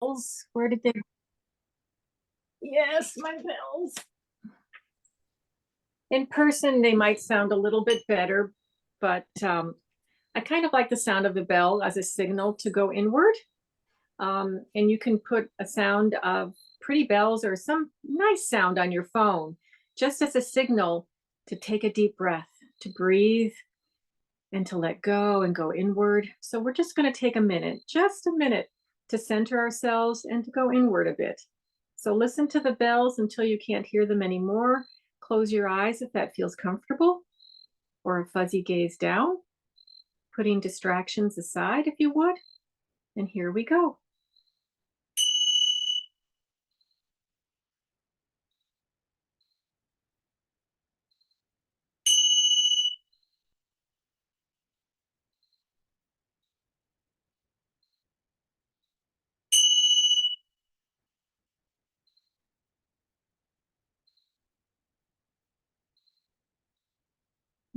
bells. Where did they? Yes, my bells. In person, they might sound a little bit better, but I kind of like the sound of the bell as a signal to go inward. And you can put a sound of pretty bells or some nice sound on your phone, just as a signal to take a deep breath, to breathe, and to let go and go inward. So we're just going to take a minute, just a minute, to center ourselves and to go inward a bit. So listen to the bells until you can't hear them anymore. Close your eyes if that feels comfortable, or a fuzzy gaze down, putting distractions aside if you would. And here we go.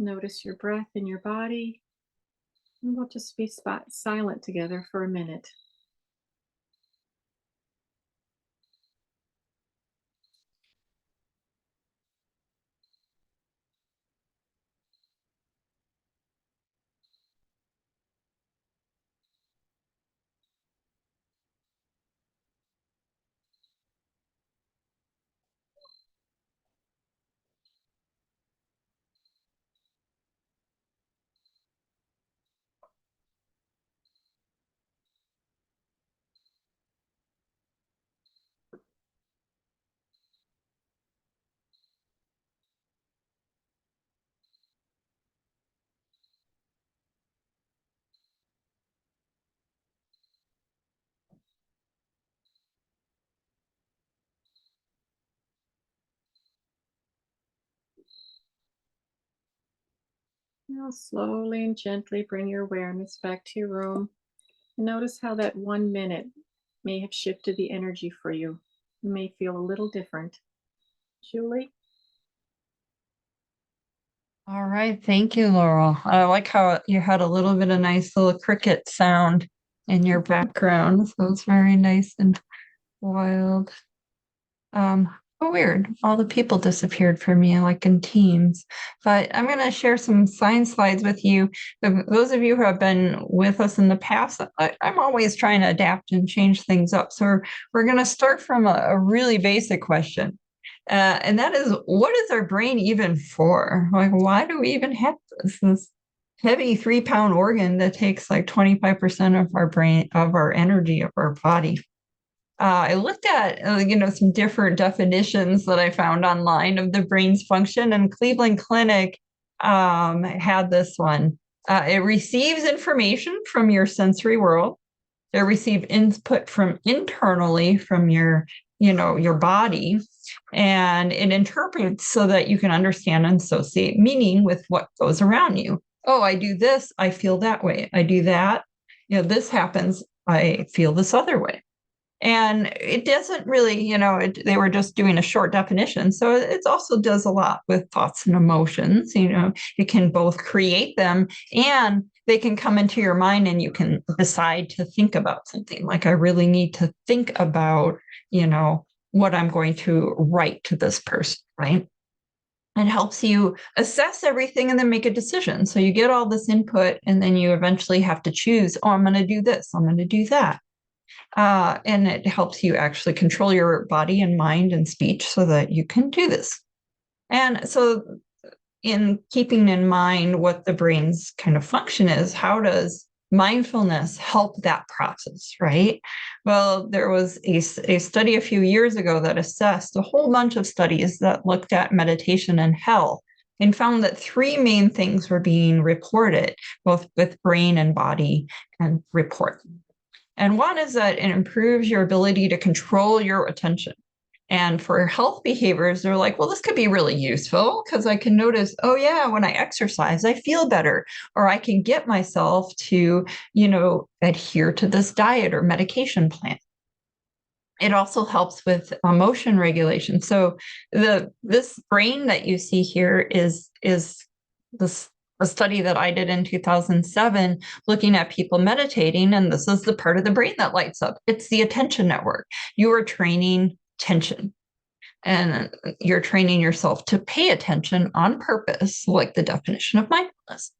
Notice your breath in your body, and we'll just be silent together for a minute. Now slowly and gently bring your awareness back to your room. Notice how that 1 minute may have shifted the energy for you. You may feel a little different. Julie? All right. Thank you, Laurel. I like how you had a little bit of nice little cricket sound in your background. So it's very nice and wild. Oh, weird. All the people disappeared for me, like in teams. But I'm going to share some science slides with you. Those of you who have been with us in the past, I'm always trying to adapt and change things up. So we're going to start from a really basic question. And that is, what is our brain even for? Like, why do we even have this heavy 3 pound organ that takes like 25% of our brain, of our energy, of our body? I looked at some different definitions that I found online of the brain's function, and Cleveland Clinic had this one. It receives information from your sensory world. It receives input from internally from your body, and it interprets so that you can understand and associate meaning with what goes around you. Oh, I do this, I feel that way. I do that, this happens, I feel this other way. And it doesn't really, they were just doing a short definition. So it also does a lot with thoughts and emotions. It can both create them, and they can come into your mind, and you can decide to think about something. Like, I really need to think about, what I'm going to write to this person, right? It helps you assess everything and then make a decision. So you get all this input, and then you eventually have to choose, oh, I'm going to do this, I'm going to do that. And it helps you actually control your body and mind and speech so that you can do this. And so, in keeping in mind what the brain's kind of function is, how does mindfulness help that process, right? Well, there was a study a few years ago that assessed a whole bunch of studies that looked at meditation and health, and found that three main things were being reported, both with brain and body and report. And one is that it improves your ability to control your attention. And for health behaviors, they're like, well, this could be really useful because I can notice, oh, yeah, when I exercise, I feel better, or I can get myself to, adhere to this diet or medication plan. It also helps with emotion regulation. So this brain that you see here is this a study that I did in 2007 looking at people meditating, and this is the part of the brain that lights up. It's the attention network. You are training attention, and you're training yourself to pay attention on purpose, like the definition of mindfulness.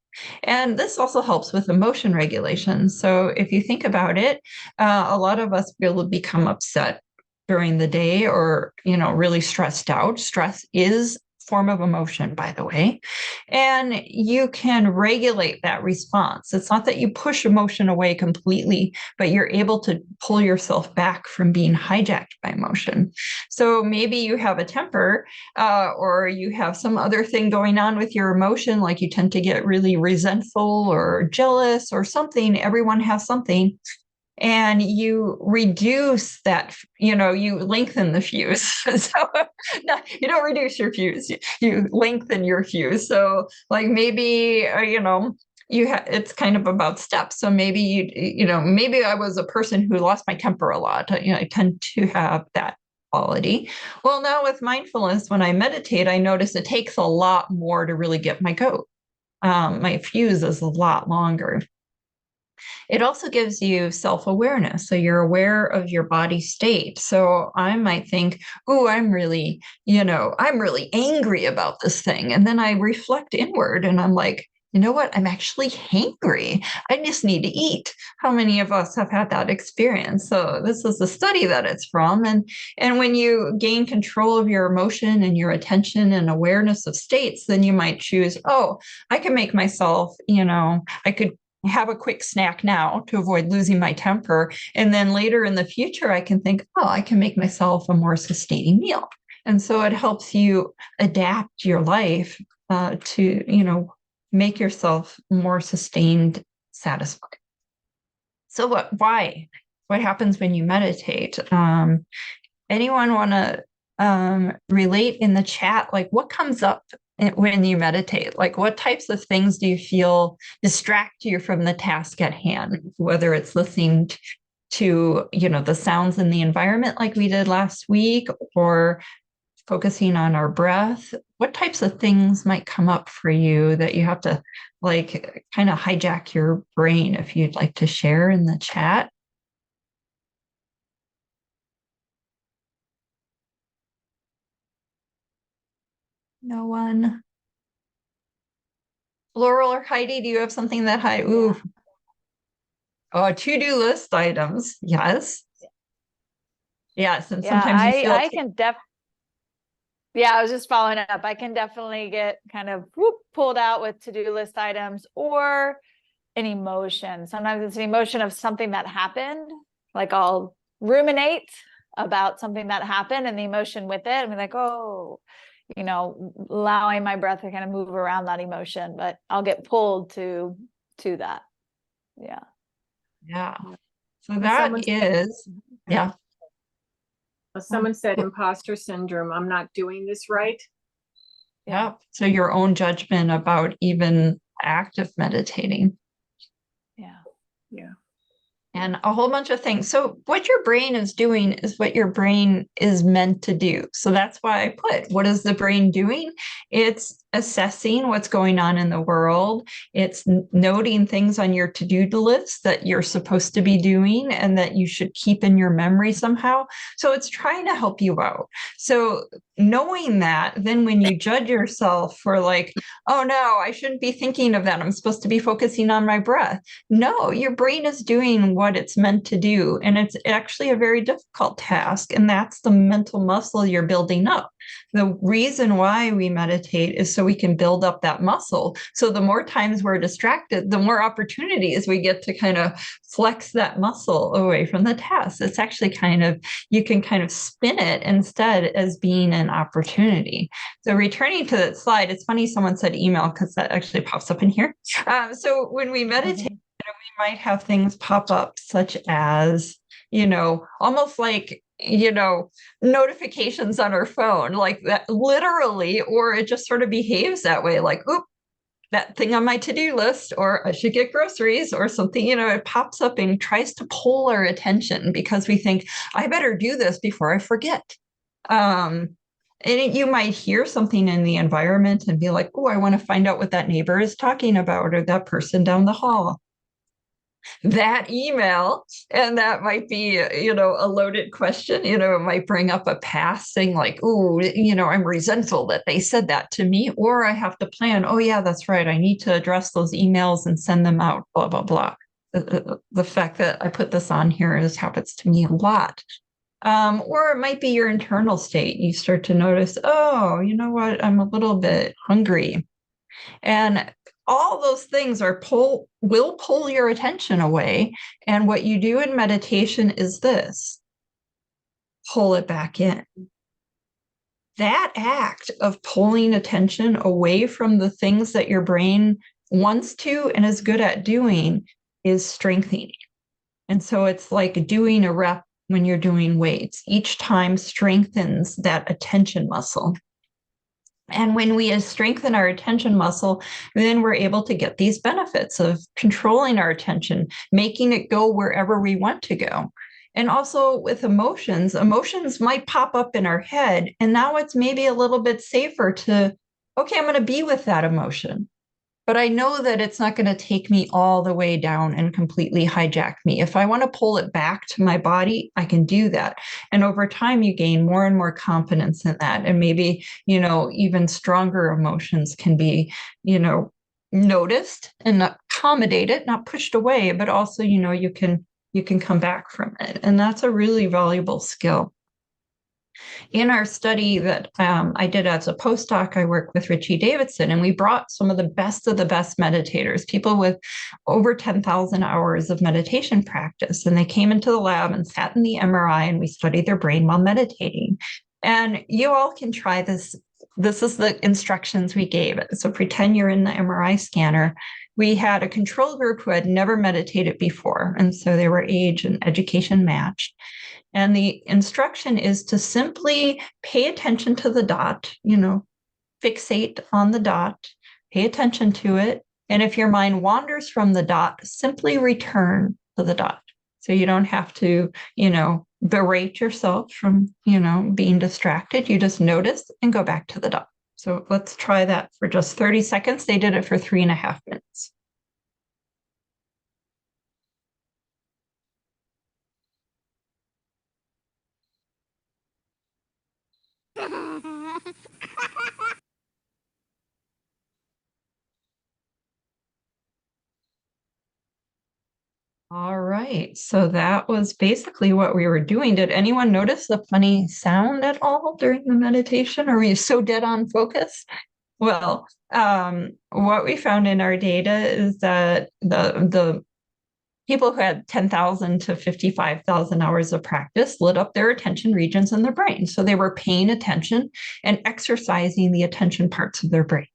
And this also helps with emotion regulation. So if you think about it, a lot of us will become upset during the day, or, really stressed out. Stress is form of emotion, by the way, and you can regulate that response. It's not that you push emotion away completely, but you're able to pull yourself back from being hijacked by emotion. So maybe you have a temper, or you have some other thing going on with your emotion, like you tend to get really resentful or jealous or something. Everyone has something. And you reduce that, you lengthen the fuse. So no, you don't reduce your fuse, you lengthen your fuse. So like maybe, it's kind of about steps. So maybe maybe I was a person who lost my temper a lot. I tend to have that quality. Well, now with mindfulness, when I meditate, I notice it takes a lot more to really get my goat. My fuse is a lot longer. It also gives you self-awareness. So you're aware of your body state. So I might think, oh, I'm really angry about this thing. And then I reflect inward and I'm like, you know what? I'm actually hangry. I just need to eat. How many of us have had that experience? So this is the study that it's from. And when you gain control of your emotion and your attention and awareness of states, then you might choose, oh, I can make myself, I could have a quick snack now to avoid losing my temper. And then later in the future, I can think, oh, I can make myself a more sustaining meal. And so it helps you adapt your life to, make yourself more sustained, satisfied. So why? What happens when you meditate? Anyone want to relate in the chat? Like what comes up when you meditate? Like what types of things do you feel distract you from the task at hand, whether it's listening to the sounds in the environment like we did last week, or focusing on our breath? What types of things might come up for you that you have to like kind of hijack your brain? If you'd like to share in the chat. No one. Laurel or Heidi, do you have something that ooh. Oh, to-do list items. Yes. Yes. And sometimes you feel I can I was just following up. I can definitely get kind of pulled out with to-do list items or an emotion. Sometimes it's an emotion of something that happened. Like I'll ruminate about something that happened and the emotion with it. I'm like, oh, allowing my breath to kind of move around that emotion, but I'll get pulled to that. Yeah. Yeah. So that is, yeah. Someone said imposter syndrome. I'm not doing this right. Yeah. So your own judgment about even active meditating. Yeah. Yeah. And a whole bunch of things. So what your brain is doing is what your brain is meant to do. So that's why I put, what is the brain doing? It's assessing what's going on in the world. It's noting things on your to-do list that you're supposed to be doing and that you should keep in your memory somehow. So it's trying to help you out. So knowing that, then when you judge yourself for like, oh no, I shouldn't be thinking of that. I'm supposed to be focusing on my breath. No, your brain is doing what it's meant to do. And it's actually a very difficult task. And that's the mental muscle you're building up. The reason why we meditate is so we can build up that muscle. So the more times we're distracted, the more opportunities we get to kind of flex that muscle away from the task. It's actually you can kind of spin it instead as being an opportunity. So returning to that slide, it's funny someone said email because that actually pops up in here. So when we meditate, we might have things pop up such as, almost like, notifications on our phone, like that literally, or it just sort of behaves that way, like, oop, that thing on my to-do list, or I should get groceries or something, it pops up and tries to pull our attention because we think I better do this before I forget. And you might hear something in the environment and be like, oh, I want to find out what that neighbor is talking about or that person down the hall. That email, and that might be, a loaded question. It might bring up a past thing like, oh, I'm resentful that they said that to me, or I have to plan, oh yeah, that's right, I need to address those emails and send them out, blah, blah, blah. The fact that I put this on here happens to me a lot. Or it might be your internal state. You start to notice, oh, you know what, I'm a little bit hungry. And all those things will pull your attention away. And what you do in meditation is this: pull it back in. That act of pulling attention away from the things that your brain wants to and is good at doing is strengthening. And so it's like doing a rep when you're doing weights. Each time strengthens that attention muscle. And when we strengthen our attention muscle, then we're able to get these benefits of controlling our attention, making it go wherever we want to go. And also with emotions might pop up in our head. And now it's maybe a little bit safer to, okay, I'm going to be with that emotion. But I know that it's not going to take me all the way down and completely hijack me. If I want to pull it back to my body, I can do that. And over time, you gain more and more confidence in that. And maybe, even stronger emotions can be, noticed and accommodated, not pushed away, but also, you can come back from it. And that's a really valuable skill. In our study that I did as a postdoc, I worked with Richie Davidson, and we brought some of the best meditators, people with over 10,000 hours of meditation practice. And they came into the lab and sat in the MRI, and we studied their brain while meditating. And you all can try this. This is the instructions we gave. So pretend you're in the MRI scanner. We had a control group who had never meditated before. And so they were age and education matched. And the instruction is to simply pay attention to the dot, fixate on the dot, pay attention to it. And if your mind wanders from the dot, simply return to the dot. So you don't have to, berate yourself from, being distracted. You just notice and go back to the dot. So let's try that for just 30 seconds. They did it for 3.5 minutes. All right, so that was basically what we were doing. Did anyone notice the funny sound at all during the meditation? Or were you so dead on focus? Well, what we found in our data is that the people who had 10,000 to 55,000 hours of practice lit up their attention regions in their brain. So they were paying attention and exercising the attention parts of their brain.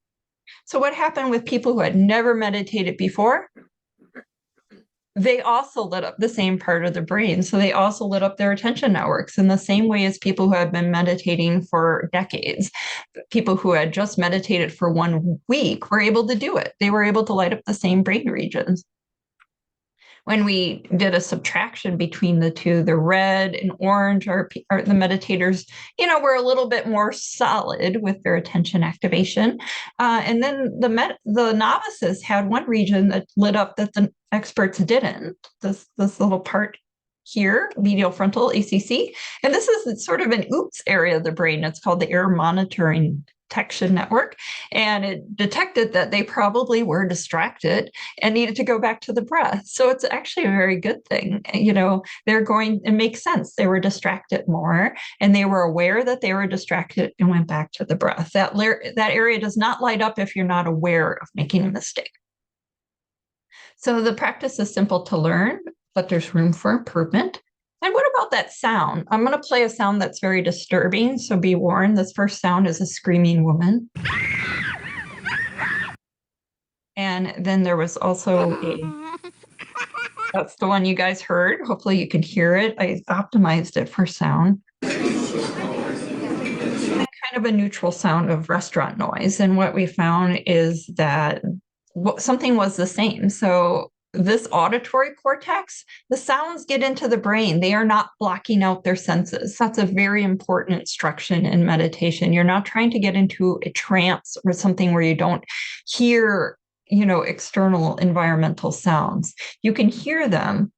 So what happened with people who had never meditated before? They also lit up the same part of the brain. So they also lit up their attention networks in the same way as people who had been meditating for decades. People who had just meditated for 1 week were able to do it. They were able to light up the same brain regions. When we did a subtraction between the two, the red and orange are the meditators, were a little bit more solid with their attention activation. And then the novices had one region that lit up that the experts didn't, this little part here, medial frontal ACC. And this is sort of an oops area of the brain. It's called the air monitoring detection network. And it detected that they probably were distracted and needed to go back to the breath. So it's actually a very good thing. It makes sense. They were distracted more and they were aware that they were distracted and went back to the breath. That area does not light up if you're not aware of making a mistake. So the practice is simple to learn, but there's room for improvement. And what about that sound? I'm going to play a sound that's very disturbing, so be warned. This first sound is a screaming woman. And then there was also that's the one you guys heard. Hopefully you can hear it. I optimized it for sound. And kind of a neutral sound of restaurant noise. And what we found is that something was the same. So this auditory cortex, the sounds get into the brain. They are not blocking out their senses. That's a very important instruction in meditation. You're not trying to get into a trance or something where you don't hear, external environmental sounds. You can hear them,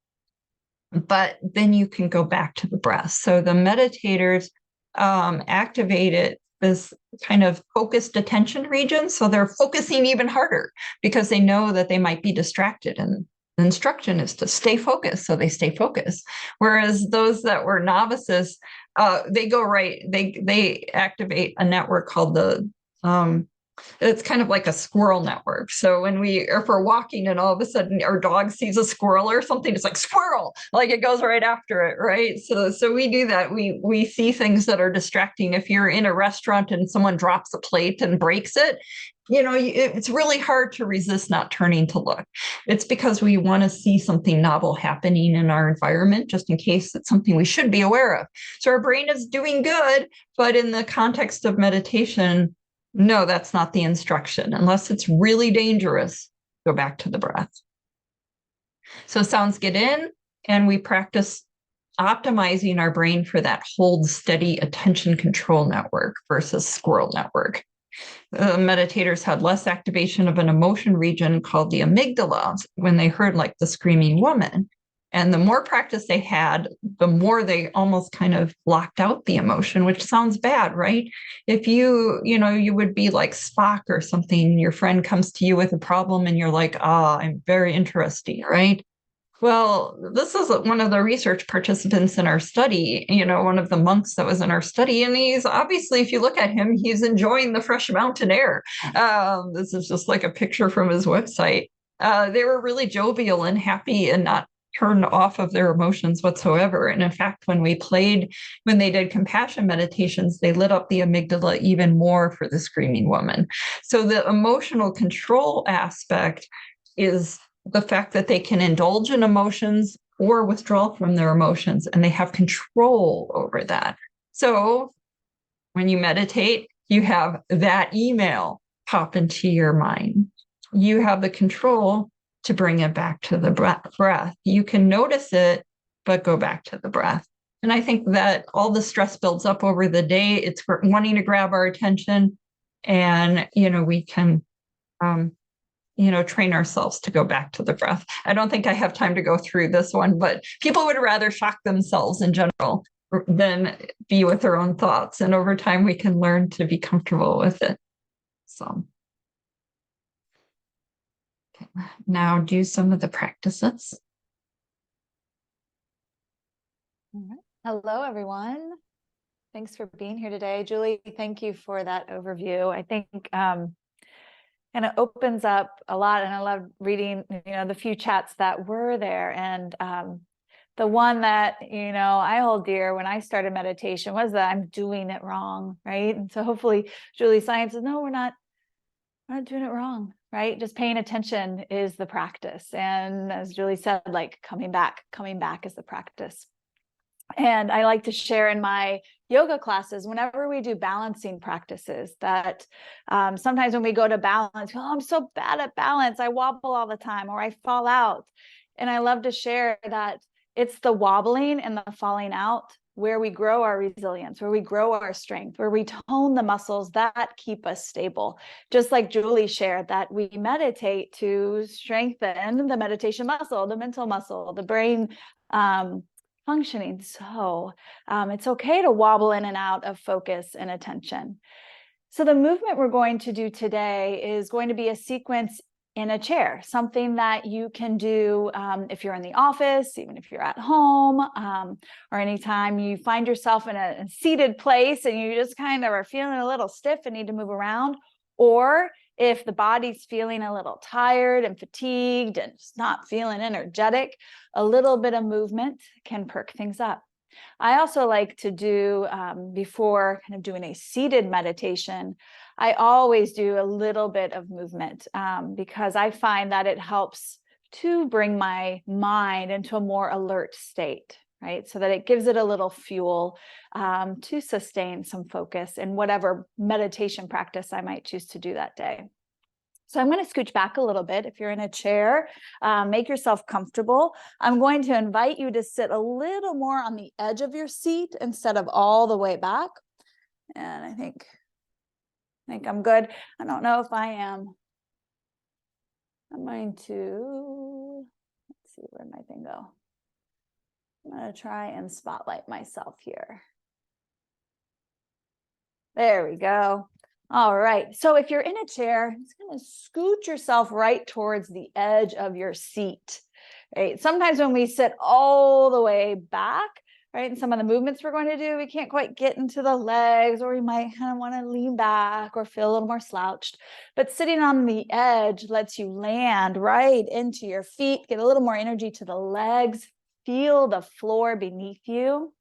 but then you can go back to the breath. So the meditators activated this kind of focused attention region. So they're focusing even harder because they know that they might be distracted. And the instruction is to stay focused. So they stay focused. Whereas those that were novices, they go right, they activate a network called it's kind of like a squirrel network. So if we're walking and all of a sudden our dog sees a squirrel or something, it's like squirrel, like it goes right after it, right? So we do that. We see things that are distracting. If you're in a restaurant and someone drops a plate and breaks it, it's really hard to resist not turning to look. It's because we want to see something novel happening in our environment, just in case it's something we should be aware of. So our brain is doing good, but in the context of meditation, no, that's not the instruction. Unless it's really dangerous, go back to the breath. So sounds get in, and we practice optimizing our brain for that hold steady attention control network versus squirrel network. Meditators had less activation of an emotion region called the amygdala when they heard like the screaming woman. And the more practice they had, the more they almost kind of blocked out the emotion, which sounds bad, right? If you would be like Spock or something, your friend comes to you with a problem and you're like, I'm very interesting, right? Well, this is one of the research participants in our study, one of the monks that was in our study. And he's obviously, if you look at him, he's enjoying the fresh mountain air. This is just like a picture from his website. They were really jovial and happy and not turned off of their emotions whatsoever. And in fact, when they did compassion meditations, they lit up the amygdala even more for the screaming woman. So the emotional control aspect is the fact that they can indulge in emotions or withdraw from their emotions, and they have control over that. So when you meditate, you have that email pop into your mind. You have the control to bring it back to the breath. You can notice it, but go back to the breath. And I think that all the stress builds up over the day. It's wanting to grab our attention, and we can train ourselves to go back to the breath. I don't think I have time to go through this one, but people would rather shock themselves in general than be with their own thoughts. And over time, we can learn to be comfortable with it. So okay. Now do some of the practices. All right. Hello, everyone. Thanks for being here today. Julie, thank you for that overview. I think and it opens up a lot, and I love reading, the few chats that were there. And the one that, I hold dear when I started meditation was that I'm doing it wrong, right? And so hopefully Julie Science says, no, we're not doing it wrong, right? Just paying attention is the practice. And as Julie said, like coming back is the practice. And I like to share in my yoga classes, whenever we do balancing practices, that sometimes when we go to balance, I'm so bad at balance, I wobble all the time, or I fall out. And I love to share that it's the wobbling and the falling out where we grow our resilience, where we grow our strength, where we tone the muscles that keep us stable. Just like Julie shared, that we meditate to strengthen the meditation muscle, the mental muscle, the brain functioning. So it's okay to wobble in and out of focus and attention. So the movement we're going to do today is going to be a sequence in a chair, something that you can do if you're in the office, even if you're at home, or anytime you find yourself in a seated place and you just kind of are feeling a little stiff and need to move around, or if the body's feeling a little tired and fatigued and just not feeling energetic, a little bit of movement can perk things up. I also like to do, before kind of doing a seated meditation, I always do a little bit of movement because I find that it helps to bring my mind into a more alert state, right? So that it gives it a little fuel to sustain some focus in whatever meditation practice I might choose to do that day. So I'm going to scooch back a little bit. If you're in a chair, make yourself comfortable. I'm going to invite you to sit a little more on the edge of your seat instead of all the way back. And I think I'm good. I don't know if I am. I'm going to, let's see, where'd my thing go? I'm going to try and spotlight myself here. There we go. All right. So if you're in a chair, just going to scoot yourself right towards the edge of your seat. Right. Sometimes when we sit all the way back, right, and some of the movements we're going to do, we can't quite get into the legs, or we might kind of want to lean back or feel a little more slouched. But sitting on the edge lets you land right into your feet, get a little more energy to the legs, feel the floor beneath you.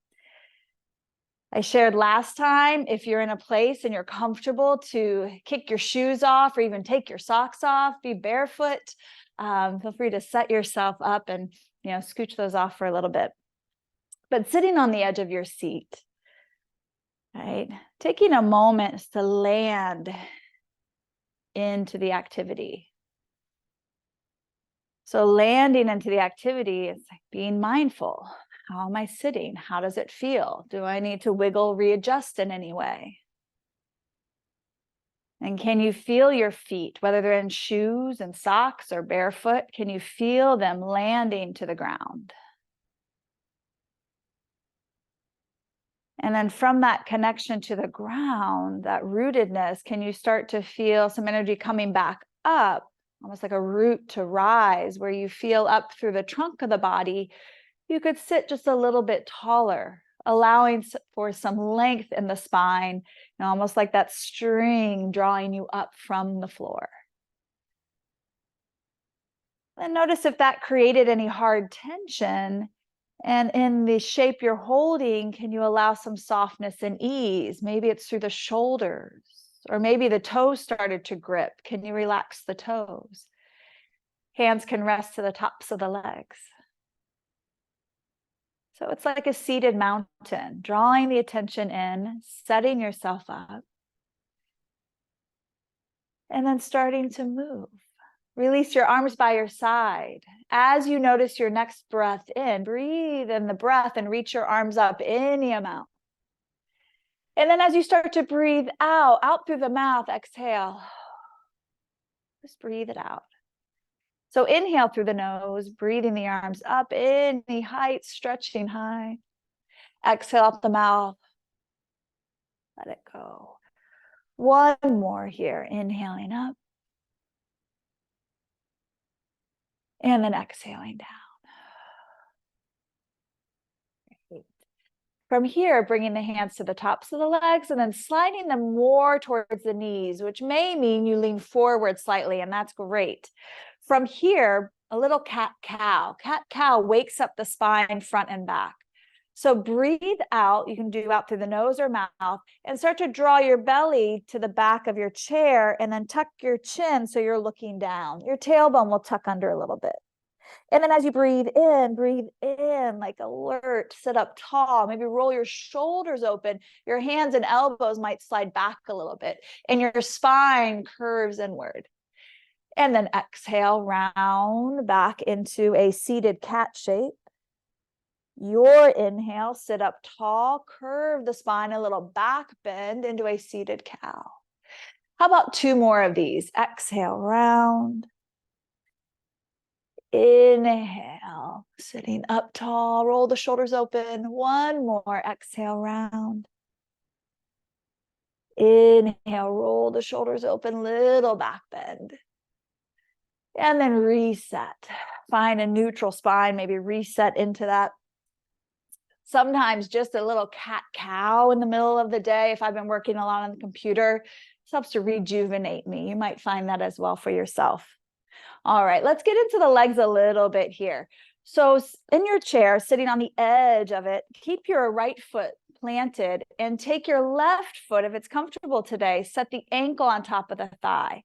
I shared last time, if you're in a place and you're comfortable to kick your shoes off or even take your socks off, be barefoot, feel free to set yourself up and, scooch those off for a little bit. But sitting on the edge of your seat, right? Taking a moment to land into the activity. So landing into the activity is like being mindful. How am I sitting? How does it feel? Do I need to wiggle, readjust in any way? And can you feel your feet, whether they're in shoes and socks or barefoot? Can you feel them landing to the ground? And then from that connection to the ground, that rootedness, can you start to feel some energy coming back up, almost like a root to rise, where you feel up through the trunk of the body? You could sit just a little bit taller, allowing for some length in the spine, almost like that string drawing you up from the floor. And notice if that created any hard tension. And in the shape you're holding, can you allow some softness and ease? Maybe it's through the shoulders, or maybe the toes started to grip. Can you relax the toes? Hands can rest to the tops of the legs. So it's like a seated mountain, drawing the attention in, setting yourself up, and then starting to move. Release your arms by your side. As you notice your next breath in, breathe in the breath and reach your arms up any amount. And then as you start to breathe out through the mouth, exhale. Just breathe it out. So inhale through the nose, breathing the arms up, any height, stretching high. Exhale out the mouth. Let it go. One more here, inhaling up. And then exhaling down. Great. From here, bringing the hands to the tops of the legs and then sliding them more towards the knees, which may mean you lean forward slightly, and that's great. From here, a little cat-cow. Cat-cow wakes up the spine front and back. So breathe out. You can do out through the nose or mouth, and start to draw your belly to the back of your chair, and then tuck your chin so you're looking down. Your tailbone will tuck under a little bit. And then as you breathe in like alert, sit up tall, maybe roll your shoulders open. Your hands and elbows might slide back a little bit, and your spine curves inward. And then exhale, round back into a seated cat shape. Your inhale, sit up tall, curve the spine, a little back bend into a seated cow. How about two more of these? Exhale, round. Inhale, sitting up tall, roll the shoulders open. One more, exhale, round. Inhale, roll the shoulders open, little back bend. And then reset. Find a neutral spine, maybe reset into that. Sometimes just a little cat-cow in the middle of the day. If I've been working a lot on the computer, this helps to rejuvenate me. You might find that as well for yourself. All right, let's get into the legs a little bit here. So in your chair, sitting on the edge of it, keep your right foot planted and take your left foot, if it's comfortable today, set the ankle on top of the thigh.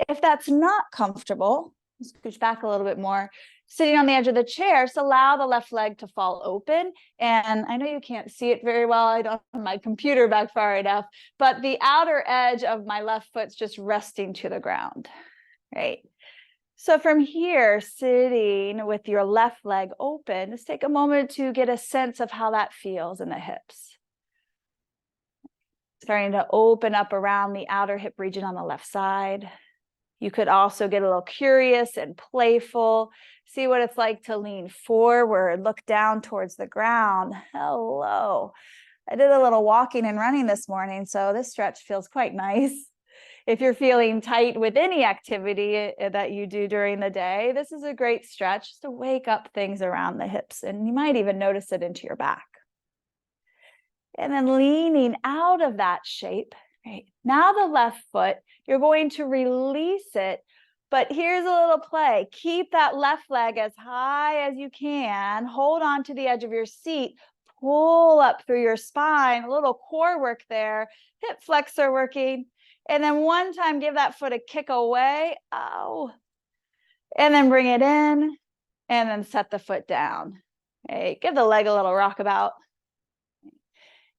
If that's not comfortable, scooch back a little bit more. Sitting on the edge of the chair, just allow the left leg to fall open. And I know you can't see it very well. I don't have my computer back far enough, but the outer edge of my left foot's just resting to the ground. right? So from here, sitting with your left leg open, just take a moment to get a sense of how that feels in the hips. Starting to open up around the outer hip region on the left side. You could also get a little curious and playful. See what it's like to lean forward, look down towards the ground. Hello. I did a little walking and running this morning, so this stretch feels quite nice. If you're feeling tight with any activity that you do during the day, this is a great stretch to wake up things around the hips, and you might even notice it into your back. And then leaning out of that shape, right? Now the left foot, you're going to release it, but here's a little play. Keep that left leg as high as you can. Hold on to the edge of your seat. Pull up through your spine, a little core work there, hip flexor working. And then one time, give that foot a kick away. Ow. And then bring it in and then set the foot down. Okay. Give the leg a little rockabout.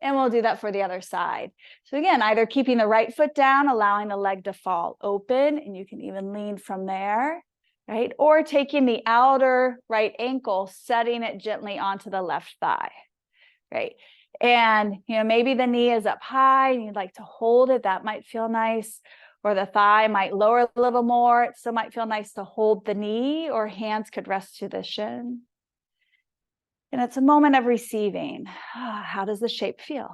And we'll do that for the other side. So again, either keeping the right foot down, allowing the leg to fall open, and you can even lean from there, right? Or taking the outer right ankle, setting it gently onto the left thigh, right? And, maybe the knee is up high and you'd like to hold it. That might feel nice. Or the thigh might lower a little more. It still might feel nice to hold the knee, or hands could rest to the shin. And it's a moment of receiving. How does the shape feel?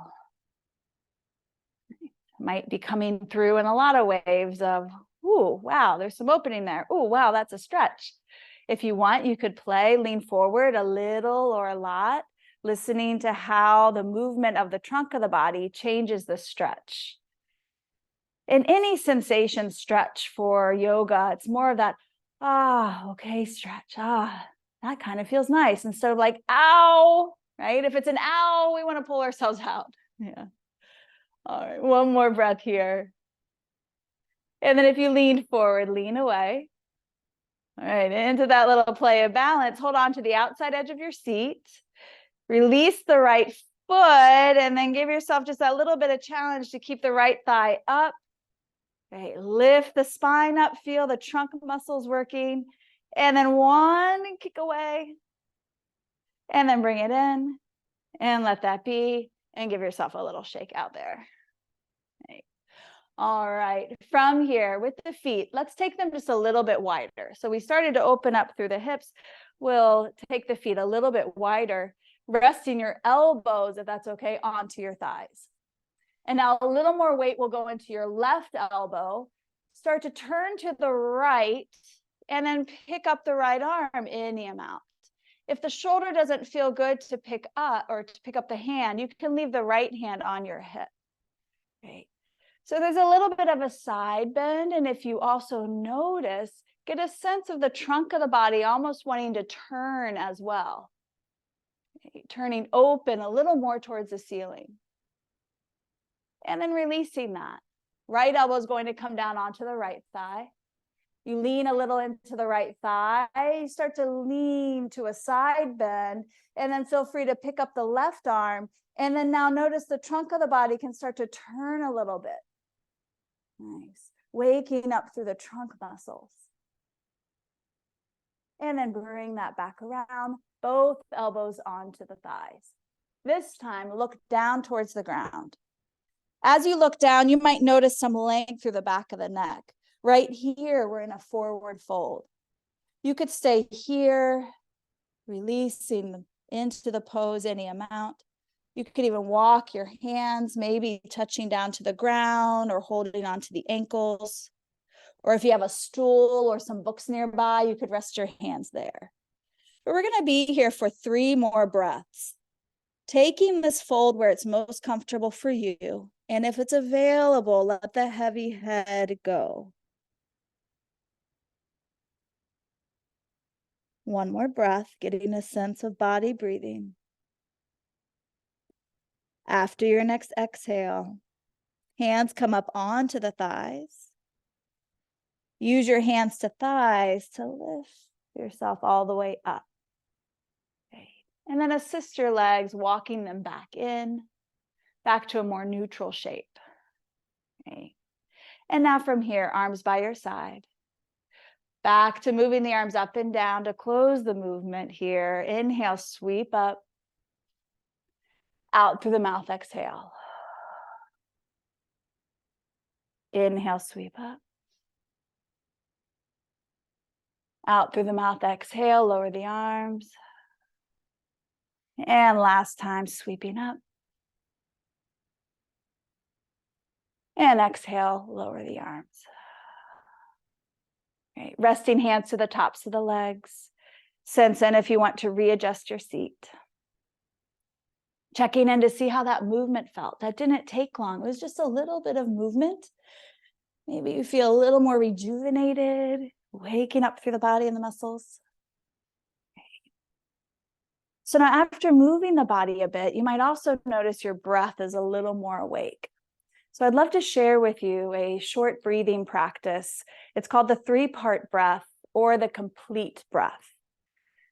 It might be coming through in a lot of waves of, ooh, wow, there's some opening there. Ooh, wow, that's a stretch. If you want, you could lean forward a little or a lot, listening to how the movement of the trunk of the body changes the stretch. In any sensation stretch for yoga, it's more of that, okay, stretch. That kind of feels nice. Instead of like, ow, right? If it's an ow, we want to pull ourselves out. Yeah. All right, one more breath here. And then if you lean forward, lean away. All right, into that little play of balance. Hold on to the outside edge of your seat. Release the right foot, and then give yourself just a little bit of challenge to keep the right thigh up. Okay, lift the spine up, feel the trunk muscles working. And then one kick away, and then bring it in and let that be, and give yourself a little shake out there. Okay. All right, from here with the feet, let's take them just a little bit wider. So we started to open up through the hips. We'll take the feet a little bit wider, resting your elbows, if that's okay, onto your thighs. And now a little more weight will go into your left elbow. Start to turn to the right, and then pick up the right arm any amount. If the shoulder doesn't feel good to pick up, or to pick up the hand, you can leave the right hand on your hip. Okay. So there's a little bit of a side bend. And if you also notice, get a sense of the trunk of the body almost wanting to turn as well. Okay. Turning open a little more towards the ceiling. And then releasing that. Right elbow is going to come down onto the right thigh. You lean a little into the right thigh. You start to lean to a side bend, and then feel free to pick up the left arm. And then now notice the trunk of the body can start to turn a little bit. Nice. Waking up through the trunk muscles. And then bring that back around, both elbows onto the thighs. This time, look down towards the ground. As you look down, you might notice some length through the back of the neck. Right here, we're in a forward fold. You could stay here, releasing into the pose any amount. You could even walk your hands, maybe touching down to the ground or holding onto the ankles. Or if you have a stool or some books nearby, you could rest your hands there. But we're going to be here for 3 more breaths. Taking this fold where it's most comfortable for you. And if it's available, let the heavy head go. One more breath, getting a sense of body breathing. After your next exhale, hands come up onto the thighs. Use your hands to thighs to lift yourself all the way up. Okay. And then assist your legs, walking them back in, back to a more neutral shape. Okay. And now from here, arms by your side. Back to moving the arms up and down to close the movement here. Inhale, sweep up. Out through the mouth, exhale. Inhale, sweep up. Out through the mouth, exhale, lower the arms. And last time, sweeping up. And exhale, lower the arms. Great. Resting hands to the tops of the legs. Sense in if you want to readjust your seat. Checking in to see how that movement felt. That didn't take long. It was just a little bit of movement. Maybe you feel a little more rejuvenated, waking up through the body and the muscles. So now after moving the body a bit, you might also notice your breath is a little more awake. So I'd love to share with you a short breathing practice. It's called the 3-part breath or the complete breath.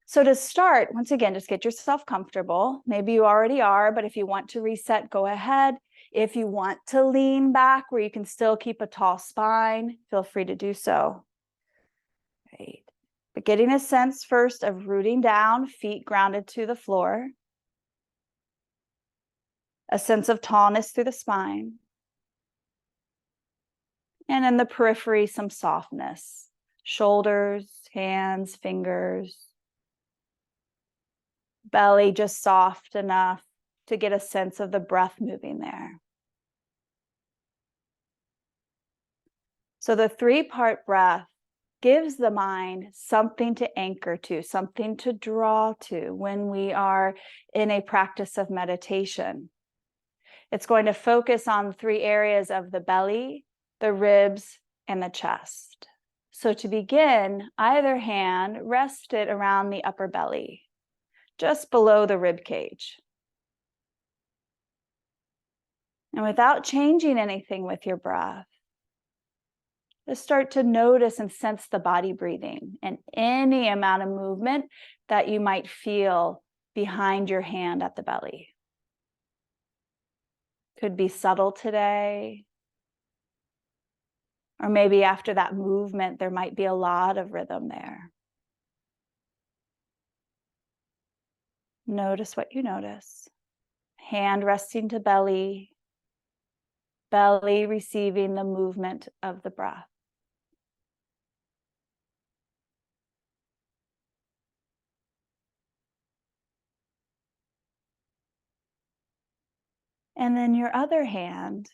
So to start, once again, just get yourself comfortable. Maybe you already are, but if you want to reset, go ahead. If you want to lean back where you can still keep a tall spine, feel free to do so. Great. But getting a sense first of rooting down, feet grounded to the floor. A sense of tallness through the spine. And in the periphery, some softness. Shoulders, hands, fingers. Belly just soft enough to get a sense of the breath moving there. So the 3-part breath gives the mind something to anchor to, something to draw to when we are in a practice of meditation. It's going to focus on 3 areas of the belly, the ribs, and the chest. So to begin, either hand, rest it around the upper belly, just below the rib cage. And without changing anything with your breath, just start to notice and sense the body breathing and any amount of movement that you might feel behind your hand at the belly. Could be subtle today. Or maybe after that movement, there might be a lot of rhythm there. Notice what you notice. Hand resting to belly, belly receiving the movement of the breath. And then your other hand,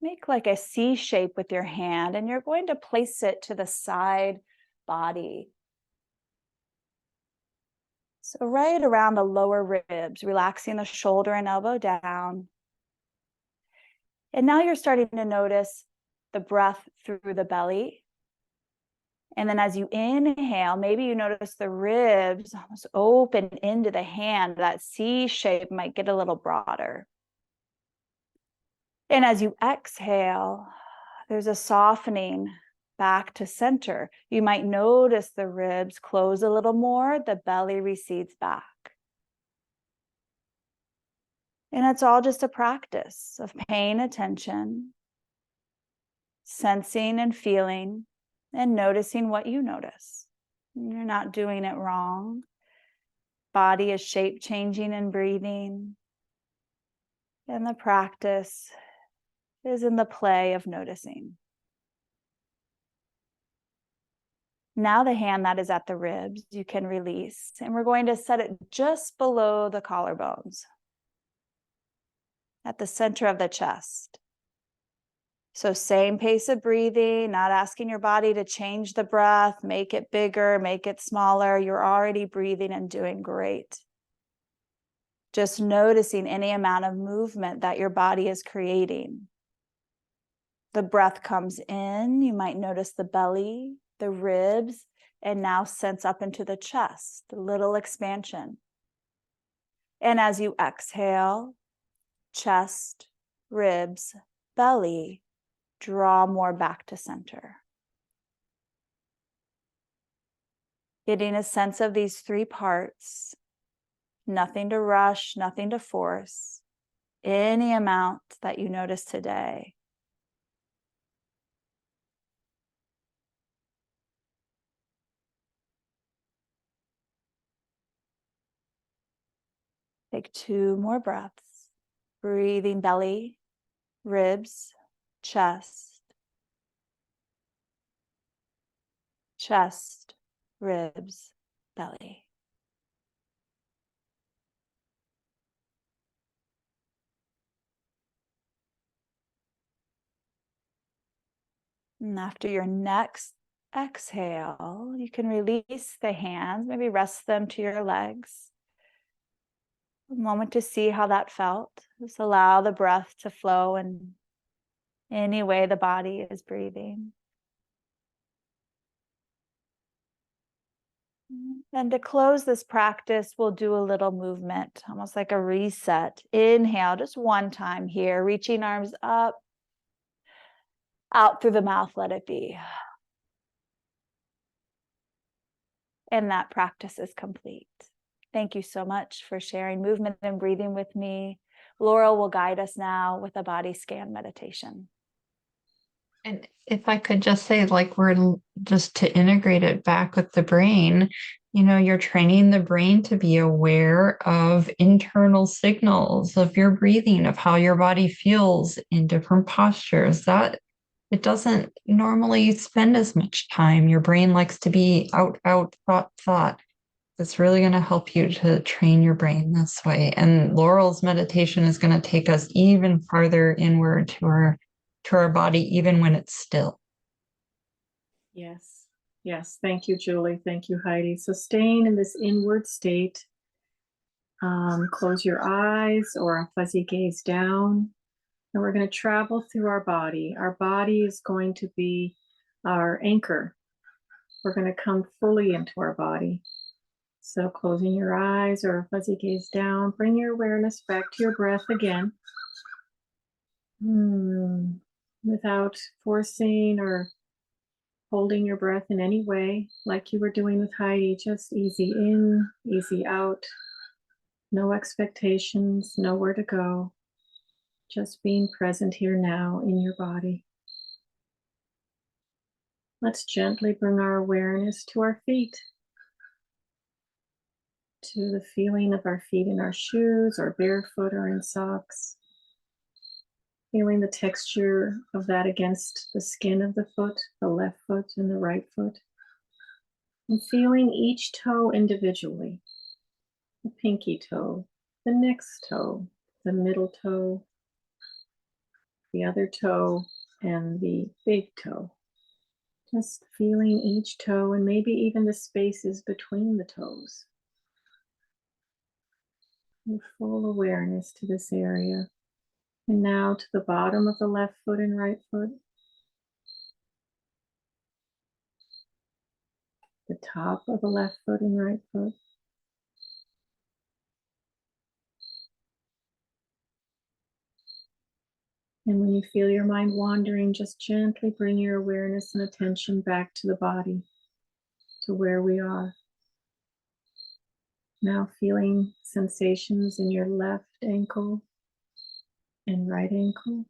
make like a C shape with your hand, and you're going to place it to the side body. So right around the lower ribs, relaxing the shoulder and elbow down. And now you're starting to notice the breath through the belly. And then as you inhale, maybe you notice the ribs almost open into the hand. That C shape might get a little broader. And as you exhale, there's a softening back to center. You might notice the ribs close a little more, the belly recedes back. And it's all just a practice of paying attention, sensing and feeling, and noticing what you notice. You're not doing it wrong. Body is shape changing and breathing. And the practice is in the play of noticing. Now the hand that is at the ribs, you can release. And we're going to set it just below the collarbones, at the center of the chest. So same pace of breathing, not asking your body to change the breath, make it bigger, make it smaller. You're already breathing and doing great. Just noticing any amount of movement that your body is creating. The breath comes in, you might notice the belly, the ribs, and now sense up into the chest, a little expansion. And as you exhale, chest, ribs, belly, draw more back to center. Getting a sense of these 3 parts, nothing to rush, nothing to force, any amount that you notice today. Take 2 more breaths, breathing belly, ribs, chest, chest, ribs, belly. And after your next exhale, you can release the hands, maybe rest them to your legs. A moment to see how that felt. Just allow the breath to flow in any way the body is breathing. And to close this practice, we'll do a little movement, almost like a reset. Inhale, just one time here, reaching arms up, out through the mouth, let it be. And that practice is complete. Thank you so much for sharing movement and breathing with me. Laurel will guide us now with a body scan meditation. And if I could just say, like, just to integrate it back with the brain, you're training the brain to be aware of internal signals of your breathing, of how your body feels in different postures. That it doesn't normally spend as much time. Your brain likes to be out, thought. It's really going to help you to train your brain this way. And Laurel's meditation is going to take us even farther inward to our body, even when it's still. Yes. Yes. Thank you, Julie. Thank you, Heidi. So staying in this inward state, close your eyes or a fuzzy gaze down. And we're going to travel through our body. Our body is going to be our anchor. We're going to come fully into our body. So closing your eyes or a fuzzy gaze down, bring your awareness back to your breath again. Without forcing or holding your breath in any way, like you were doing with Heidi, just easy in, easy out. No expectations, nowhere to go. Just being present here now in your body. Let's gently bring our awareness to our feet, to the feeling of our feet in our shoes or barefoot or in socks. Feeling the texture of that against the skin of the foot, the left foot and the right foot. And feeling each toe individually. The pinky toe, the next toe, the middle toe, the other toe, and the big toe. Just feeling each toe and maybe even the spaces between the toes. With full awareness to this area. And now to the bottom of the left foot and right foot. The top of the left foot and right foot. And when you feel your mind wandering, just gently bring your awareness and attention back to the body, to where we are. Now feeling sensations in your left ankle and right ankle.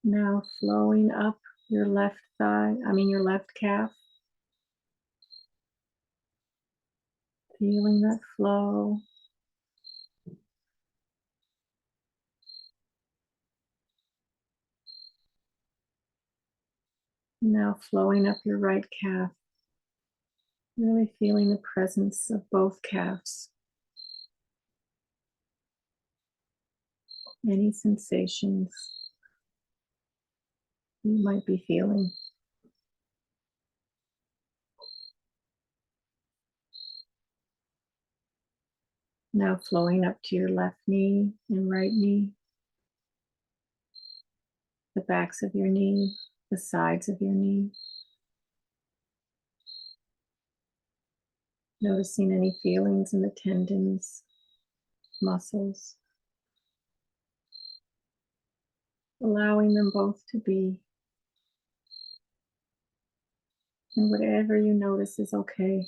Now flowing up your left your left calf. Feeling that flow. Now flowing up your right calf. Really feeling the presence of both calves. Any sensations you might be feeling. Now flowing up to your left knee and right knee. The backs of your knee, the sides of your knee. Noticing any feelings in the tendons, muscles. Allowing them both to be. And whatever you notice is okay.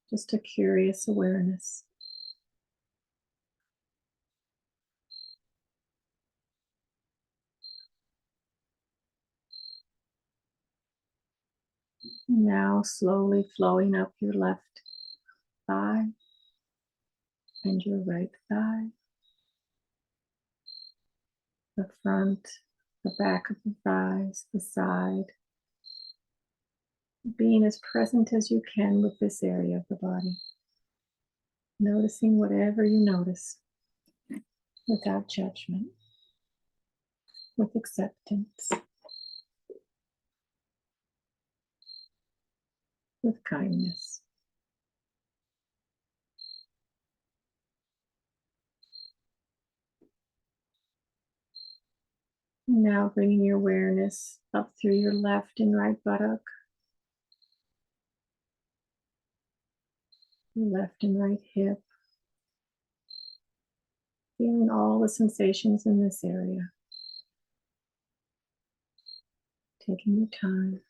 Just a curious awareness. Now slowly flowing up your left thigh and your right thigh, the front, the back of the thighs, the side, being as present as you can with this area of the body, noticing whatever you notice without judgment, with acceptance, with kindness. Now bringing your awareness up through your left and right buttock, your left and right hip, feeling all the sensations in this area. Taking your time.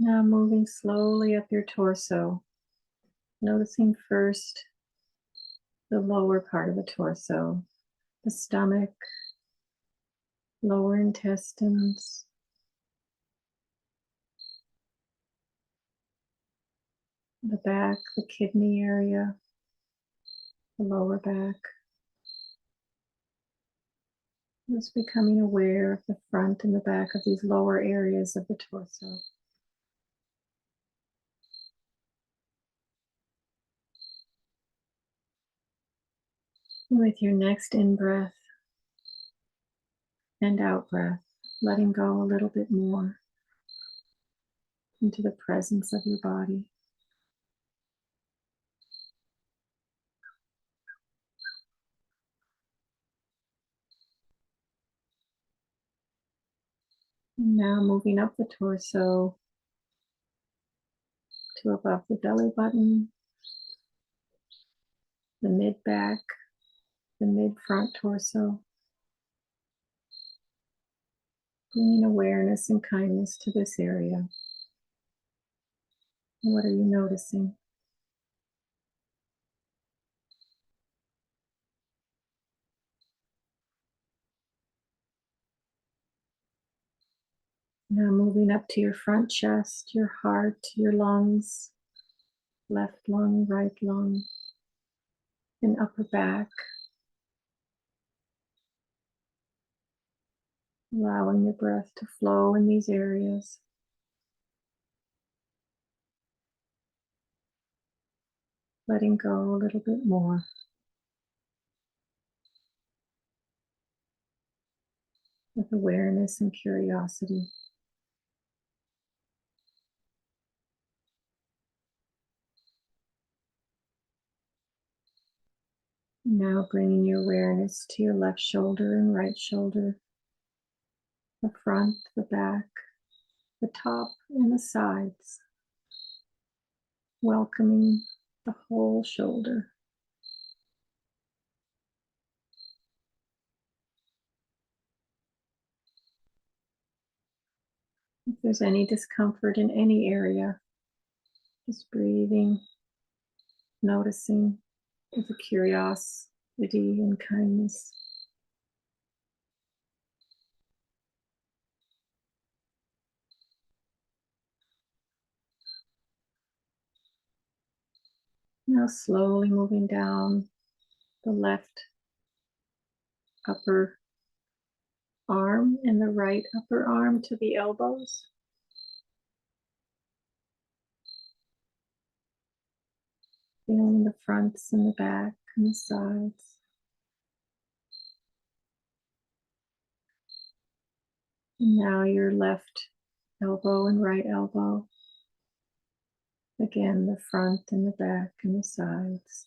Now moving slowly up your torso, noticing first the lower part of the torso, the stomach, lower intestines, the back, the kidney area, the lower back. Just becoming aware of the front and the back of these lower areas of the torso. And with your next in-breath and out-breath, letting go a little bit more into the presence of your body. And now moving up the torso to above the belly button, the mid-back, the mid-front torso. Bringing awareness and kindness to this area. What are you noticing? Now moving up to your front chest, your heart, your lungs, left lung, right lung, and upper back. Allowing your breath to flow in these areas. Letting go a little bit more. With awareness and curiosity. Now bringing your awareness to your left shoulder and right shoulder, the front, the back, the top, and the sides. Welcoming the whole shoulder. If there's any discomfort in any area, just breathing, noticing with a curiosity and kindness. Now slowly moving down the left upper arm and the right upper arm to the elbows. Feeling the fronts and the back and the sides. And now your left elbow and right elbow. Again, the front and the back and the sides.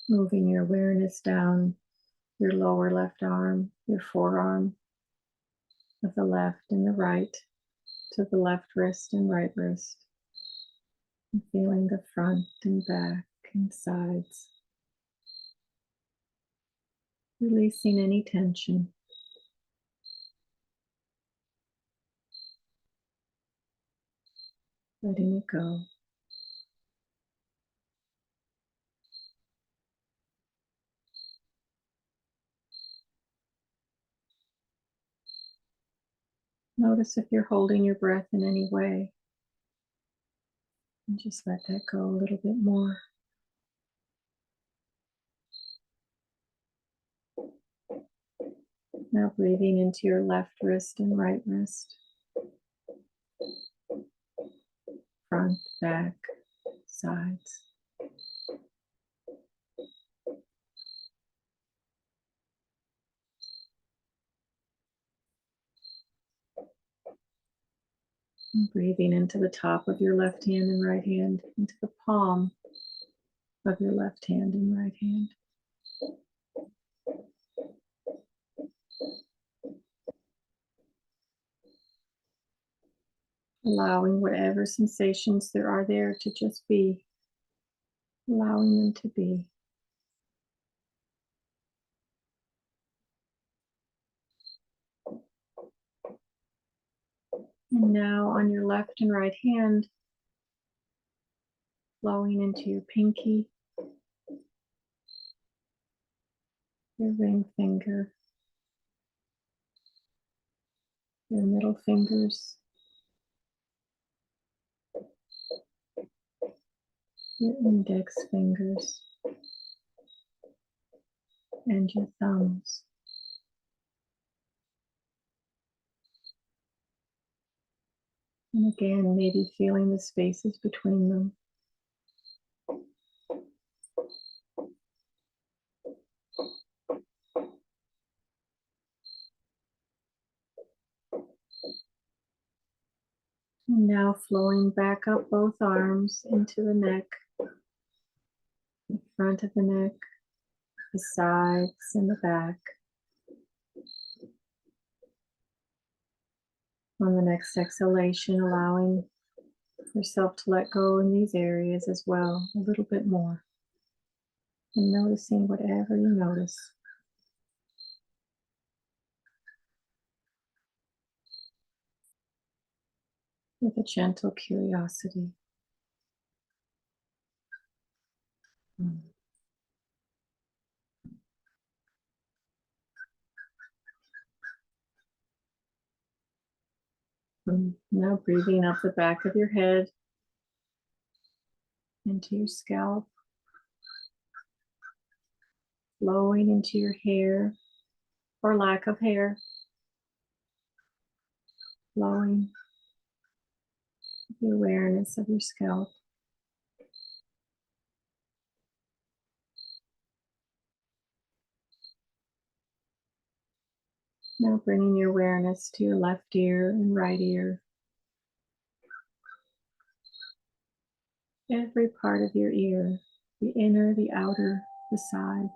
Moving your awareness down your lower left arm, your forearm, with the left and the right, to the left wrist and right wrist. And feeling the front and back and sides. Releasing any tension. Letting it go. Notice if you're holding your breath in any way. And just let that go a little bit more. Now breathing into your left wrist and right wrist. Front, back, sides. And breathing into the top of your left hand and right hand, into the palm of your left hand and right hand. Allowing whatever sensations there are there to just be. Allowing them to be. And now on your left and right hand, flowing into your pinky, your ring finger, your middle fingers, your index fingers, and your thumbs. And again, maybe feeling the spaces between them. And now flowing back up both arms into the neck, the front of the neck, the sides and the back. On the next exhalation, allowing yourself to let go in these areas as well, a little bit more. And noticing whatever you notice. With a gentle curiosity. Now breathing up the back of your head into your scalp, flowing into your hair or lack of hair, flowing with the awareness of your scalp. Now bringing your awareness to your left ear and right ear. Every part of your ear, the inner, the outer, the sides.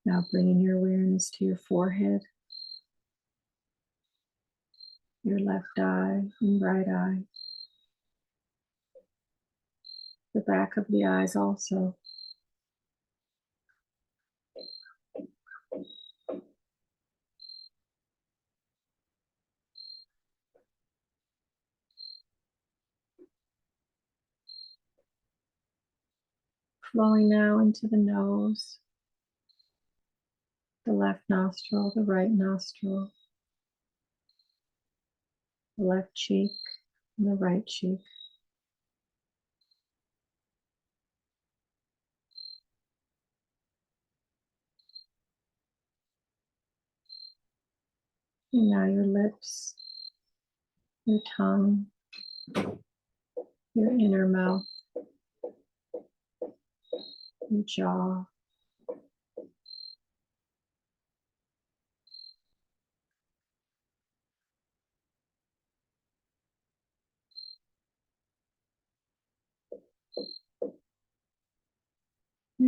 Now bringing your awareness to your forehead, your left eye and right eye, the back of the eyes also. Flowing now into the nose, the left nostril, the right nostril, the left cheek and the right cheek. And now your lips, your tongue, your inner mouth, your jaw.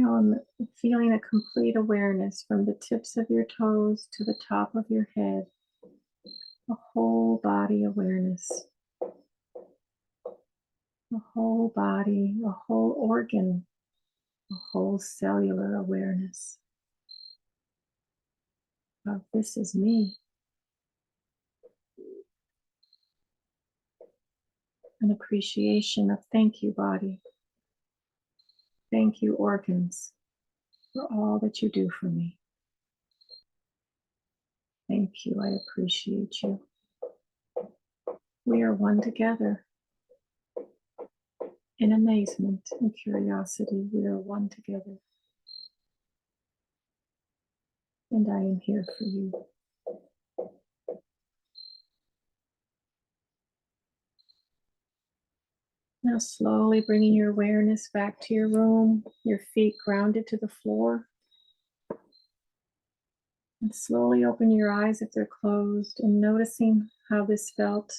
Now I'm feeling a complete awareness from the tips of your toes to the top of your head, a whole body awareness, a whole body, a whole organ, a whole cellular awareness of this is me. An appreciation of thank you, body. Thank you, organs, for all that you do for me. Thank you. I appreciate you. We are one together. In amazement and curiosity, we are one together. And I am here for you. Now slowly bringing your awareness back to your room, your feet grounded to the floor. And slowly open your eyes if they're closed and noticing how this felt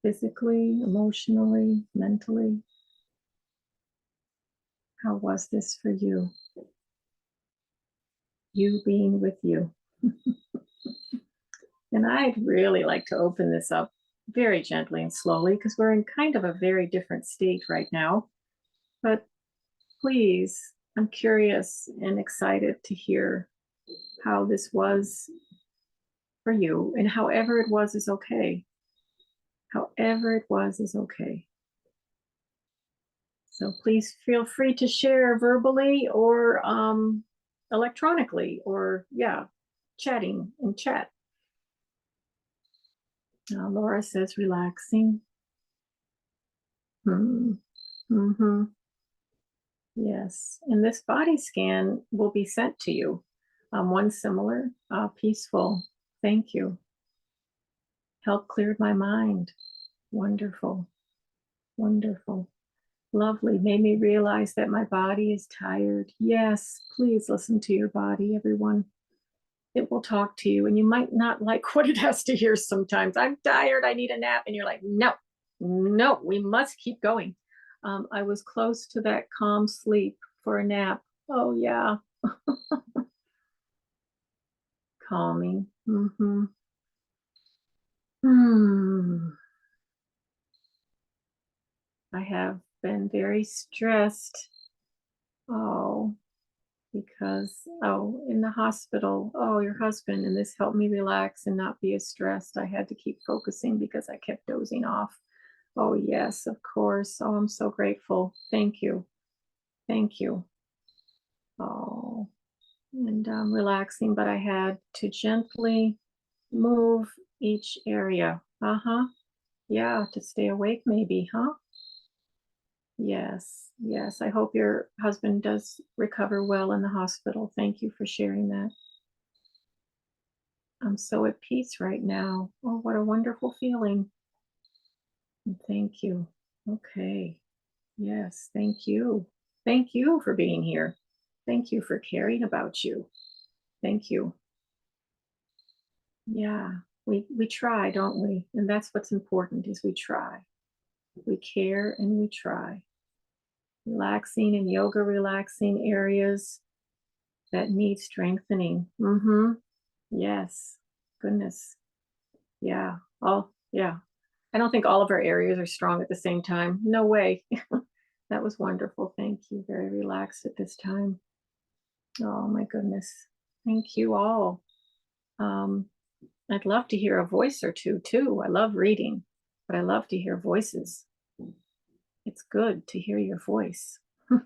physically, emotionally, mentally. How was this for you? You being with you. And I'd really like to open this up very gently and slowly because we're in kind of a very different state right now. But please, I'm curious and excited to hear how this was for you, and however it was is okay. However it was is okay. So please feel free to share verbally or electronically or chatting in chat. Laura says relaxing. Mm-hmm. Yes, and this body scan will be sent to you. One similar, peaceful. Thank you. Help cleared my mind. Wonderful, wonderful, lovely. Made me realize that my body is tired. Yes, please listen to your body, everyone. It will talk to you, and you might not like what it has to hear sometimes. I'm tired, I need a nap. And you're like, no, we must keep going. I was close to that calm sleep for a nap. Oh, yeah. Calming. Mm-hmm. I have been very stressed. Oh, because, in the hospital, your husband, and this helped me relax and not be as stressed. I had to keep focusing because I kept dozing off. Oh, yes, of course. Oh, I'm so grateful. Thank you. Thank you. Oh, and relaxing, but I had to gently move each area. Yeah, to stay awake maybe, huh? Yes, yes. I hope your husband does recover well in the hospital. Thank you for sharing that. I'm so at peace right now. Oh, what a wonderful feeling. And thank you. Okay. Yes, thank you. Thank you for being here. Thank you for caring about you. Thank you. Yeah, we try, don't we? And that's what's important is we try. We care and we try. Relaxing and yoga relaxing areas that need strengthening. Yes. Goodness. Yeah. Yeah. I don't think all of our areas are strong at the same time. No way. That was wonderful. Thank you. Very relaxed at this time. Oh my goodness. Thank you all. I'd love to hear a voice or two too. I love reading, but I love to hear voices. It's good to hear your voice. I'd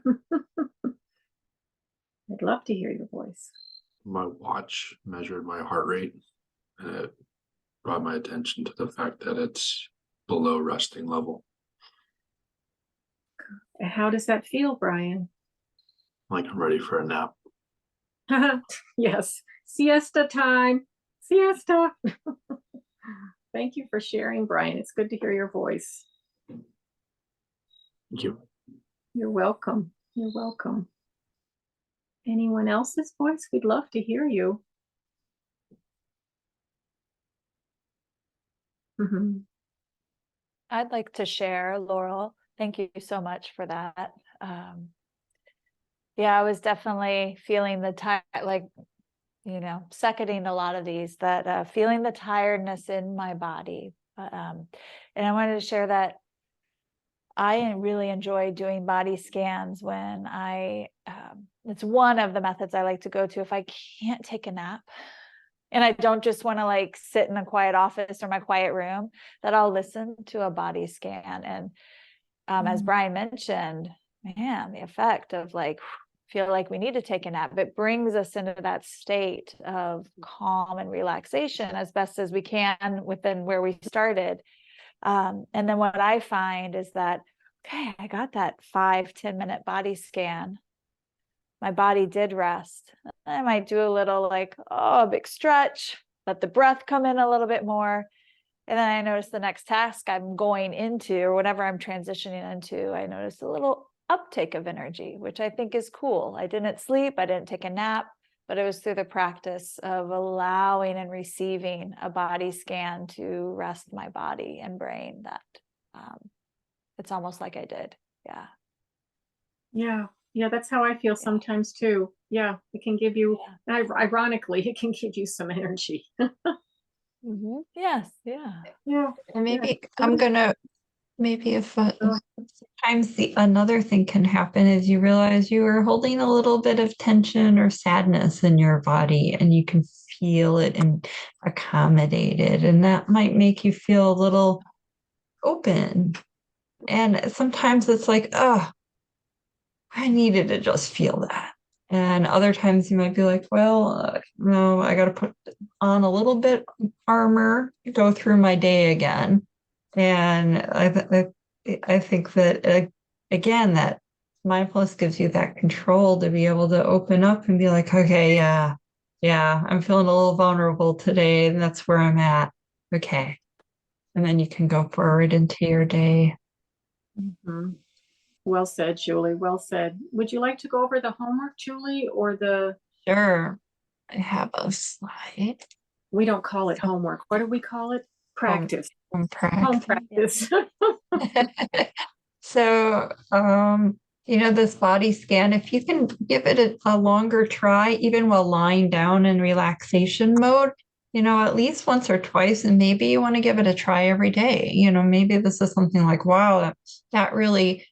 love to hear your voice. My watch measured my heart rate, and it brought my attention to the fact that it's below resting level. How does that feel, Brian? Like I'm ready for a nap. Yes, siesta time. Siesta. Thank you for sharing, Brian. It's good to hear your voice. Thank you. You're welcome. You're welcome. Anyone else's voice? We'd love to hear you. I'd like to share, Laurel. Thank you so much for that. Yeah, I was definitely feeling the like, seconding a lot of these, that feeling the tiredness in my body. And I wanted to share that I really enjoy doing body scans when it's one of the methods I like to go to if I can't take a nap. And I don't just want to like sit in a quiet office or my quiet room, that I'll listen to a body scan. And as Brian mentioned, man, the effect of like, feel like we need to take a nap, it brings us into that state of calm and relaxation as best as we can within where we started. And then what I find is that, okay, I got that 5-10 minute body scan. My body did rest. I might do a little like, a big stretch, let the breath come in a little bit more. And then I notice the next task I'm going into, or whatever I'm transitioning into, I notice a little uptake of energy, which I think is cool. I didn't sleep, I didn't take a nap, but it was through the practice of allowing and receiving a body scan to rest my body and brain that it's almost like I did. Yeah. Yeah, that's how I feel sometimes too. Yeah, it can give you, ironically, it can give you some energy. Yes. Yeah. Yeah. And maybe I'm gonna, maybe if sometimes another thing can happen is you realize you are holding a little bit of tension or sadness in your body, and you can feel it and accommodate it, and that might make you feel a little open. And sometimes it's like, oh, I needed to just feel that. And other times you might be like, well, no, I got to put on a little bit armor, go through my day again. And I think that, again, that mindfulness gives you that control to be able to open up and be like, okay, yeah, I'm feeling a little vulnerable today, and that's where I'm at. Okay. And then you can go forward into your day. Mhm. Well said, Julie. Well said. Would you like to go over the homework, Julie, or Sure. I have a slide. we don't call it homework. What do we call it? Practice. Home Home practice. practice. So, this body scan, if you can give it a longer try, even while lying down in relaxation mode, at least once or twice, and maybe you want to give it a try every day. Maybe this is something like, wow, that really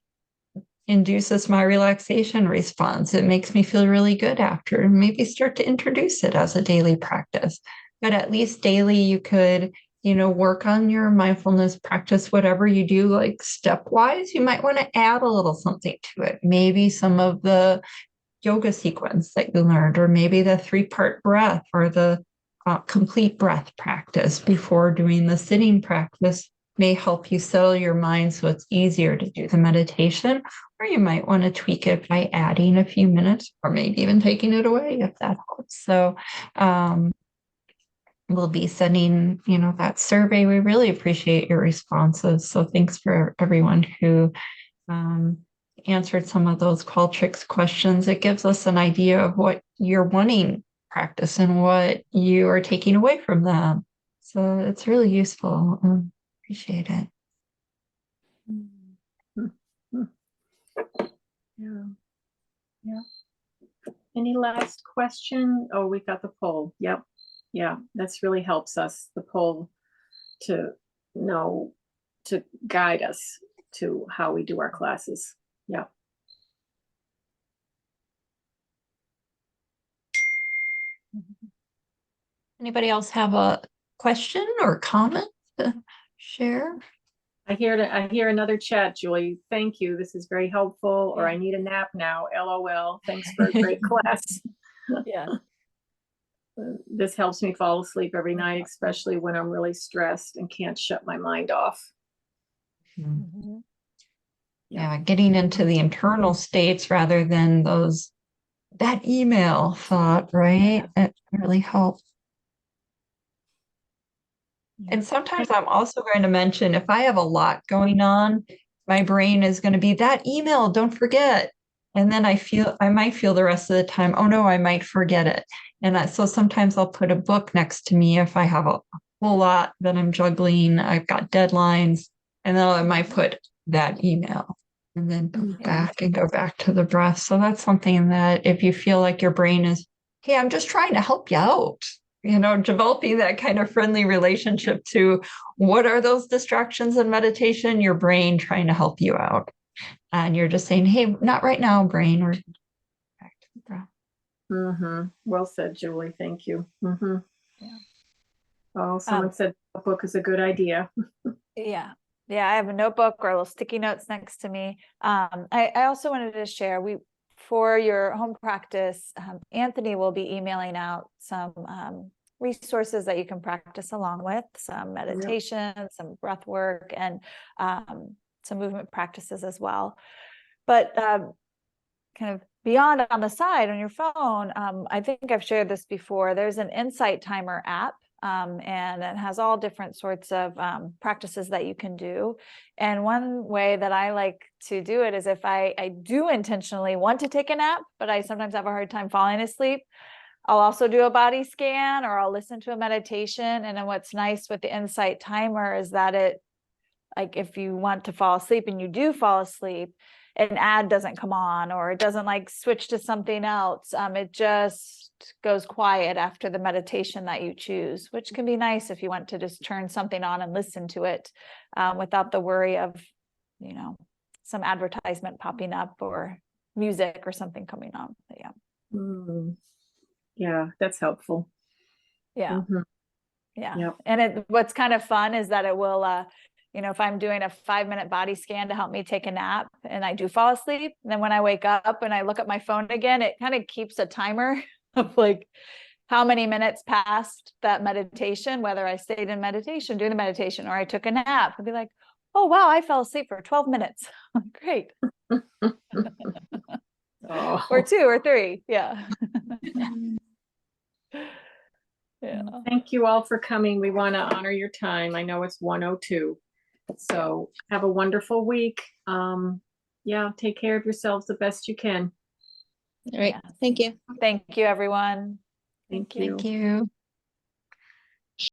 induces my relaxation response. It makes me feel really good after, and maybe start to introduce it as a daily practice. But at least daily, you could, work on your mindfulness practice, whatever you do, like stepwise. You might want to add a little something to it. Maybe some of the yoga sequence that you learned, or maybe the 3-part breath, or the complete breath practice before doing the sitting practice may help you settle your mind so it's easier to do the meditation. Or you might want to tweak it by adding a few minutes, or maybe even taking it away if that helps. So we'll be sending, that survey. We really appreciate your responses. So thanks for everyone who answered some of those Qualtrics questions. It gives us an idea of what you're wanting practice and what you are taking away from them. So it's really useful. Appreciate it. Yeah. Any last question? Oh, we got the poll. Yep. Yeah, that's really helps us, the poll, to know, to guide us to how we do our classes. Yeah. Anybody else have a question or comment to share? I hear another chat, Julie. Thank you. This is very helpful. Or I need a nap now. LOL. Thanks for a great class. Yeah. This helps me fall asleep every night, especially when I'm really stressed and can't shut my mind off. Yeah, getting into the internal states rather than that email thought, right? It really helps. And sometimes I'm also going to mention, if I have a lot going on, my brain is going to be that email, don't forget. And then I might feel the rest of the time, oh no, I might forget it. And so sometimes I'll put a book next to me if I have a whole lot that I'm juggling, I've got deadlines, and then I might put that email. and then go Mhm. back and go back to the breath. So that's something that if you feel like your brain is, hey, I'm just trying to help you out, developing that kind of friendly relationship to what are those distractions in meditation, your brain trying to help you out. And you're just saying, hey, not right now, brain, we're back to the breath. Mm-hmm. Well said, Julie. Thank you. Mm-hmm. Yeah. Oh, someone said a book is a good idea. Yeah. Yeah, I have a notebook or little sticky notes next to me. I also wanted to share, for your home practice, Anthony will be emailing out some resources that you can practice along with, some meditation, some breath work, and some movement practices as well. But kind of beyond, on the side on your phone, I think I've shared this before, there's an insight timer app. And it has all different sorts of practices that you can do. And one way that I like to do it is if I do intentionally want to take a nap, but I sometimes have a hard time falling asleep, I'll also do a body scan or I'll listen to a meditation. And then what's nice with the insight timer is that it, like if you want to fall asleep and you do fall asleep, an ad doesn't come on or it doesn't like switch to something else. It just goes quiet after the meditation that you choose, which can be nice if you want to just turn something on and listen to it without the worry of, some advertisement popping up or music or something coming on. But yeah. Mm. Yeah, that's helpful. Yeah. Mm-hmm. Yeah. Yep. And what's kind of fun is that it will, if I'm doing a 5-minute body scan to help me take a nap and I do fall asleep, then when I wake up and I look at my phone again, it kind of keeps a timer of like how many minutes passed that meditation, whether I stayed in meditation, doing the meditation, or I took a nap. I'd be like, oh, wow, I fell asleep for 12 minutes. Great. Oh. Or 2 or 3. Yeah. Yeah. Thank you all for coming. We want to honor your time. I know it's 1:02. So have a wonderful week. Yeah, take care of yourselves the best you can. All right. Yes. Thank you. Thank you, everyone. Thank you. Thank you.